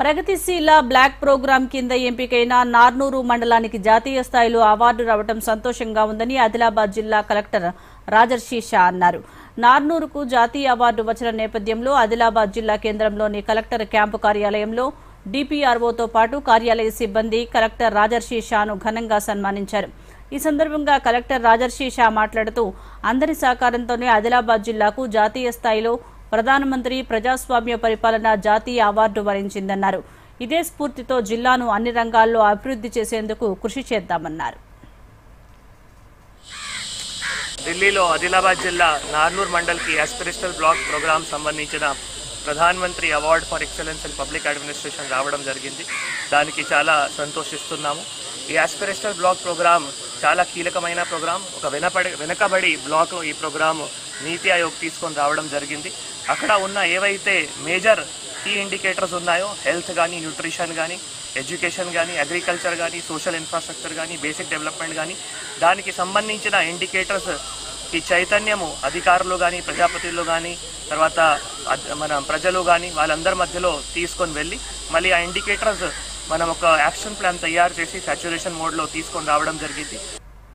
ప్రగతిశీల black programme కింద ఎంపికైన నార్నూరు మండలానికి జాతీయ స్థాయిలో అవార్డు రావడం సంతోషంగా ఉందని ఆదిలాబాద్ జిల్లా కలెక్టర్ రాజర్షి షా అన్నారు. నార్నూరుకు జాతీయ అవార్డు వచ్చిన నేపథ్యంలో ఆదిలాబాద్ జిల్లా కేంద్రంలోని కలెక్టర్ క్యాంపు కార్యాలయంలో డిపిఆర్ఓతో పాటు కార్యాలయ సిబ్బంది కలెక్టర్ రాజర్షి షాను ఘనంగా సన్మానించారు. ఈ సందర్భంగా కలెక్టర్ రాజర్షి షా మాట్లాడుతూ అందరి సహకారంతోనే ఆదిలాబాద్ జిల్లాకు జాతీయ స్థాయిలో ప్రధానమంత్రి ప్రజాస్వామ్య పరిపాలన జాతీయ అవార్డు వరించిందన్నారు. ఇదే స్ఫూర్తితో జిల్లాను అన్ని రంగాల్లో అభివృద్ధి చేసేందుకు కృషి చేద్దామన్నారు. ఢిల్లీలో ఆదిలాబాద్ జిల్లా నార్నూర్ మండల్కి ఆస్పిరేషనల్ బ్లాక్ ప్రోగ్రామ్ సంబంధించిన ప్రధానమంత్రి award for excellence in public administration రావడం జరిగింది. దానికి చాలా సంతోషిస్తున్నాము. ఈ ఆస్పిరేషనల్ బ్లాక్ ప్రోగ్రామ్ చాలా కీలకమైన ప్రోగ్రామ్. ఒక వెనకబడి బ్లాక్ ఈ ప్రోగ్రామ్ నీతి ఆయోగ్ తీసుకొని రావడం జరిగింది. అక్కడ ఉన్న ఏవైతే మేజర్ కీ ఇండికేటర్స్ ఉన్నాయో హెల్త్ కానీ, న్యూట్రిషన్ కానీ, ఎడ్యుకేషన్ కానీ, అగ్రికల్చర్ కానీ, సోషల్ ఇన్ఫ్రాస్ట్రక్చర్ కానీ, బేసిక్ డెవలప్మెంట్ కానీ, దానికి సంబంధించిన ఇండికేటర్స్ ఈ చైతన్యము అధికారులు కానీ, ప్రజాపతిలో కానీ, తర్వాత మన ప్రజలు కానీ వాళ్ళందరి మధ్యలో తీసుకొని వెళ్ళి మళ్ళీ ఆ ఇండికేటర్స్ మనం ఒక యాక్షన్ ప్లాన్ తయారు చేసి సాచ్యురేషన్ మోడ్లో తీసుకొని రావడం జరిగింది.